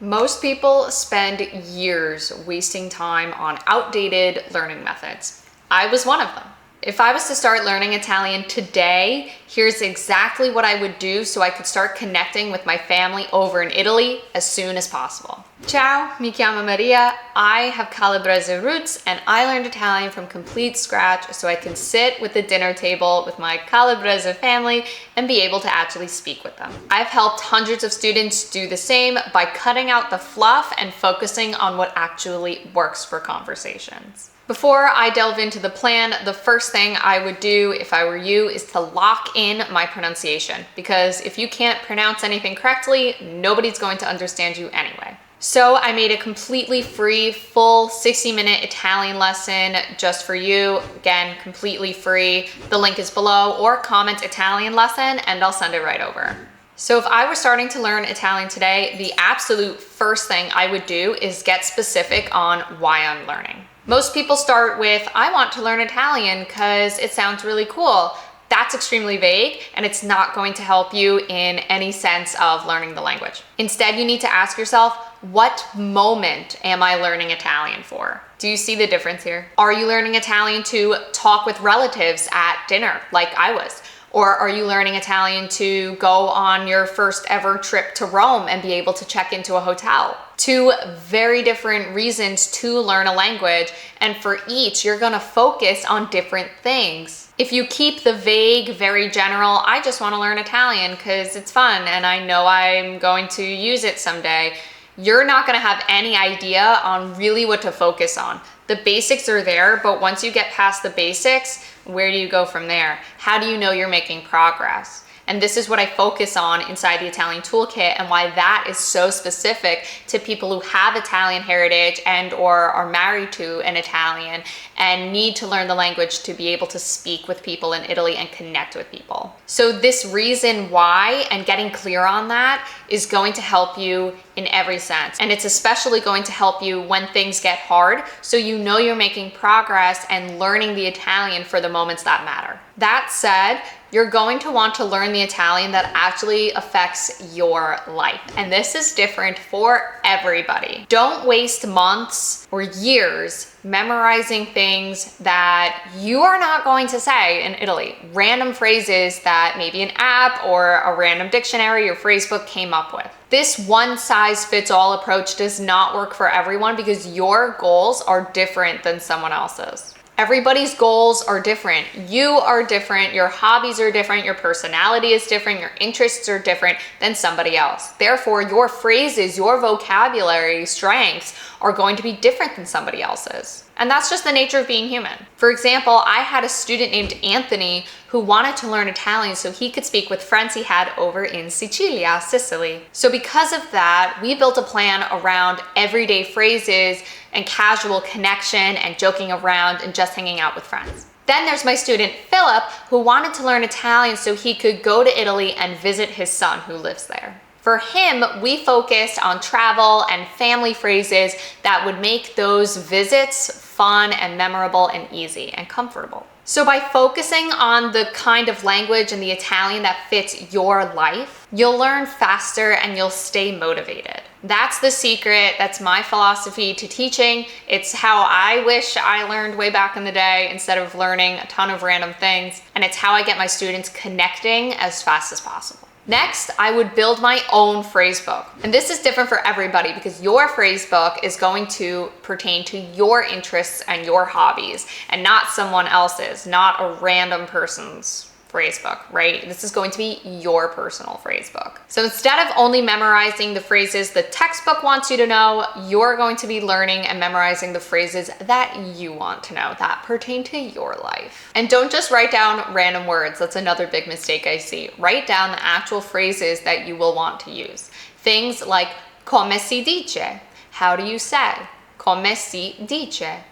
Most people spend years wasting time on outdated learning methods. I was one of them. If I was to start learning Italian today, here's exactly what I would do so I could start connecting with my family over in Italy as soon as possible. Ciao, mi chiamo Maria. I have Calabrese roots and I learned Italian from complete scratch so I can sit with the dinner table with my Calabrese family and be able to actually speak with them. I've helped hundreds of students do the same by cutting out the fluff and focusing on what actually works for conversations. Before I delve into the plan, the first thing I would do if I were you is to lock in my pronunciation, because if you can't pronounce anything correctly, nobody's going to understand you anyway. So I made a completely free, full 60-minute Italian lesson just for you. Again, completely free. The link is below, or comment Italian lesson and I'll send it right over. So if I were starting to learn Italian today, the absolute first thing I would do is get specific on why I'm learning. Most people start with, I want to learn Italian because it sounds really cool. That's extremely vague and it's not going to help you in any sense of learning the language. Instead, you need to ask yourself, what moment am I learning Italian for? Do you see the difference here? Are you learning Italian to talk with relatives at dinner like I was? Or are you learning Italian to go on your first ever trip to Rome and be able to check into a hotel? Two very different reasons to learn a language, and for each, you're gonna focus on different things. If you keep the vague, very general, I just wanna learn Italian because it's fun and I know I'm going to use it someday, you're not gonna have any idea on really what to focus on. The basics are there, but once you get past the basics, where do you go from there? How do you know you're making progress? And this is what I focus on inside the Italian Toolkit and why that is so specific to people who have Italian heritage and or are married to an Italian and need to learn the language to be able to speak with people in Italy and connect with people. So this reason why and getting clear on that is going to help you in every sense. And it's especially going to help you when things get hard so you know you're making progress and learning the Italian for the moments that matter. That said, you're going to want to learn the Italian that actually affects your life. And this is different for everybody. Don't waste months or years memorizing things that you are not going to say in Italy. Random phrases that maybe an app or a random dictionary or Phrasebook came up with. This one-size-fits-all approach does not work for everyone because your goals are different than someone else's. Everybody's goals are different. You are different, your hobbies are different, your personality is different, your interests are different than somebody else. Therefore, your phrases, your vocabulary strengths are going to be different than somebody else's. And that's just the nature of being human. For example, I had a student named Anthony who wanted to learn Italian so he could speak with friends he had over in Sicilia, Sicily. So because of that, we built a plan around everyday phrases and casual connection and joking around and just hanging out with friends. Then there's my student Philip who wanted to learn Italian so he could go to Italy and visit his son who lives there. For him, we focused on travel and family phrases that would make those visits fun and memorable and easy and comfortable. So by focusing on the kind of language and the Italian that fits your life, you'll learn faster and you'll stay motivated. That's the secret. That's my philosophy to teaching. It's how I wish I learned way back in the day instead of learning a ton of random things. And it's how I get my students connecting as fast as possible. Next, I would build my own phrasebook. And this is different for everybody because your phrasebook is going to pertain to your interests and your hobbies and not someone else's, not a random person's phrasebook, right? This is going to be your personal phrasebook. So instead of only memorizing the phrases the textbook wants you to know, you're going to be learning and memorizing the phrases that you want to know, that pertain to your life. And don't just write down random words. That's another big mistake I see. Write down the actual phrases that you will want to use. Things like come si dice, how do you say? Come si dice.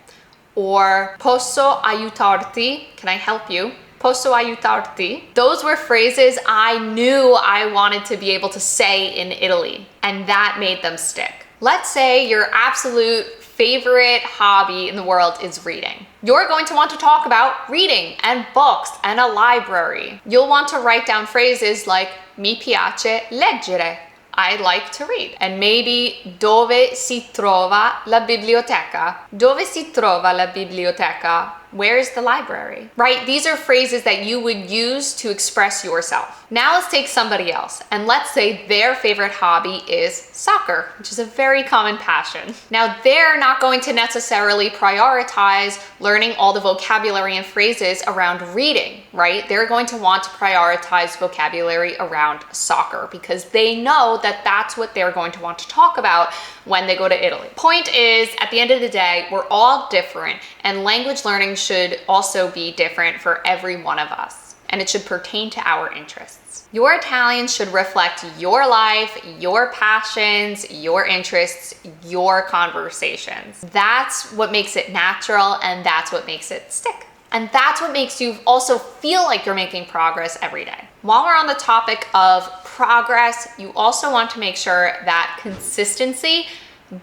Or posso aiutarti, can I help you? Posso aiutarti? Those were phrases I knew I wanted to be able to say in Italy, and that made them stick. Let's say your absolute favorite hobby in the world is reading. You're going to want to talk about reading and books and a library. You'll want to write down phrases like mi piace leggere. I like to read. And maybe dove si trova la biblioteca? Dove si trova la biblioteca? Where is the library? Right? These are phrases that you would use to express yourself. Now let's take somebody else, and let's say their favorite hobby is soccer, which is a very common passion. Now they're not going to necessarily prioritize learning all the vocabulary and phrases around reading, right? They're going to want to prioritize vocabulary around soccer because they know that that's what they're going to want to talk about when they go to Italy. Point is, at the end of the day, we're all different, and language learning should also be different for every one of us, and it should pertain to our interests. Your Italian should reflect your life, your passions, your interests, your conversations. That's what makes it natural, and that's what makes it stick. And that's what makes you also feel like you're making progress every day. While we're on the topic of progress, you also want to make sure that consistency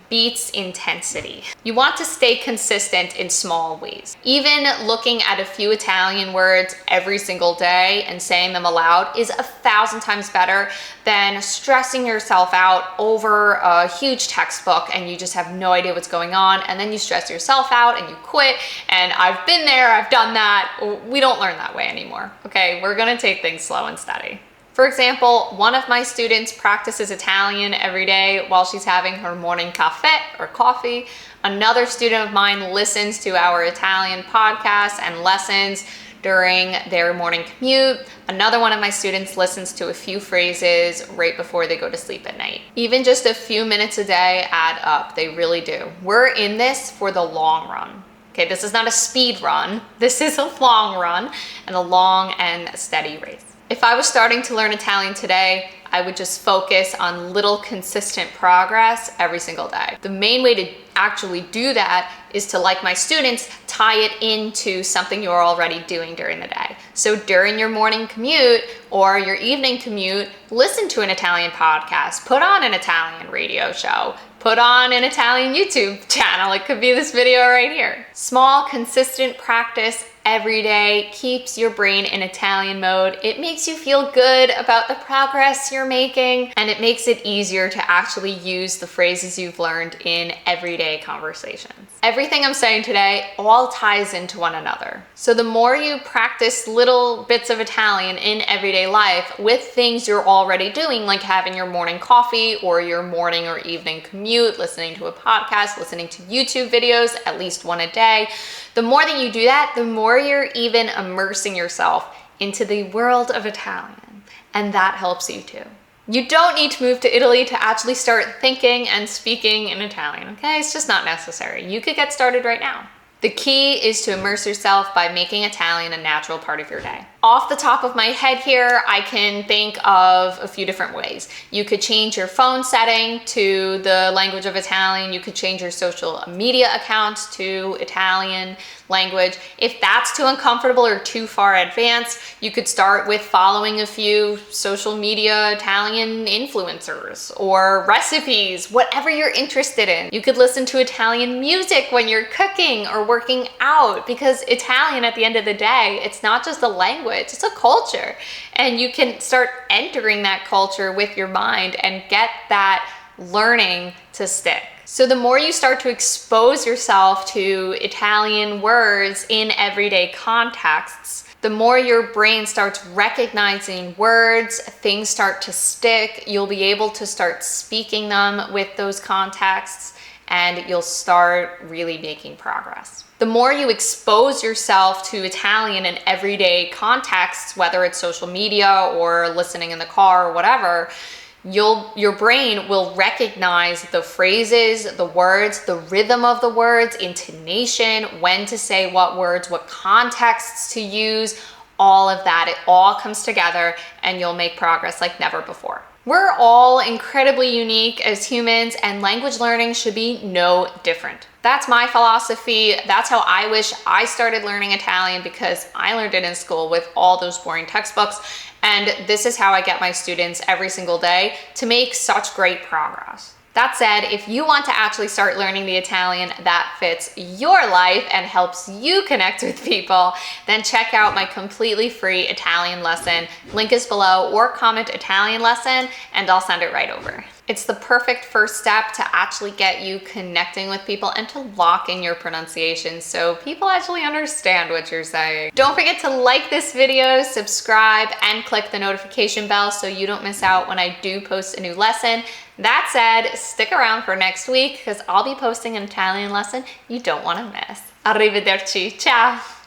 beats intensity. You want to stay consistent in small ways. Even looking at a few Italian words every single day and saying them aloud is 1,000 times better than stressing yourself out over a huge textbook and you just have no idea what's going on, and then you stress yourself out and you quit. And I've been there, I've done that. We don't learn that way anymore. Okay, we're gonna take things slow and steady. For example, one of my students practices Italian every day while she's having her morning caffè or coffee. Another student of mine listens to our Italian podcasts and lessons during their morning commute. Another one of my students listens to a few phrases right before they go to sleep at night. Even just a few minutes a day add up, they really do. We're in this for the long run. Okay, this is not a speed run. This is a long run and a long and steady race. If I was starting to learn Italian today, I would just focus on little consistent progress every single day. The main way to actually do that is to, like my students, tie it into something you're already doing during the day. So during your morning commute or your evening commute, listen to an Italian podcast, put on an Italian radio show, put on an Italian YouTube channel. It could be this video right here. Small, consistent practice every day keeps your brain in Italian mode. It makes you feel good about the progress you're making, and it makes it easier to actually use the phrases you've learned in everyday conversations. Everything I'm saying today all ties into one another. So the more you practice little bits of Italian in everyday life with things you're already doing, like having your morning coffee or your morning or evening commute, listening to a podcast, listening to YouTube videos, at least one a day, the more that you do that, the more you're even immersing yourself into the world of Italian. And that helps you too. You don't need to move to Italy to actually start thinking and speaking in Italian, okay? It's just not necessary. You could get started right now. The key is to immerse yourself by making Italian a natural part of your day. Off the top of my head here, I can think of a few different ways. You could change your phone setting to the language of Italian. You could change your social media accounts to Italian language. If that's too uncomfortable or too far advanced, you could start with following a few social media Italian influencers or recipes, whatever you're interested in. You could listen to Italian music when you're cooking or working out, because Italian, at the end of the day, it's not just a language, it's a culture. And you can start entering that culture with your mind and get that learning to stick. So the more you start to expose yourself to Italian words in everyday contexts, the more your brain starts recognizing words, things start to stick, you'll be able to start speaking them with those contexts, and you'll start really making progress. The more you expose yourself to Italian in everyday contexts, whether it's social media or listening in the car or whatever, your brain will recognize the phrases, the words, the rhythm of the words, intonation, when to say what words, what contexts to use, all of that. It all comes together and you'll make progress like never before. We're all incredibly unique as humans, and language learning should be no different. That's my philosophy. That's how I wish I started learning Italian, because I learned it in school with all those boring textbooks. And this is how I get my students every single day to make such great progress. That said, if you want to actually start learning the Italian that fits your life and helps you connect with people, then check out my completely free Italian lesson. Link is below, or comment Italian lesson and I'll send it right over. It's the perfect first step to actually get you connecting with people and to lock in your pronunciation so people actually understand what you're saying. Don't forget to like this video, subscribe, and click the notification bell so you don't miss out when I do post a new lesson. That said, stick around for next week because I'll be posting an Italian lesson you don't want to miss. Arrivederci, ciao!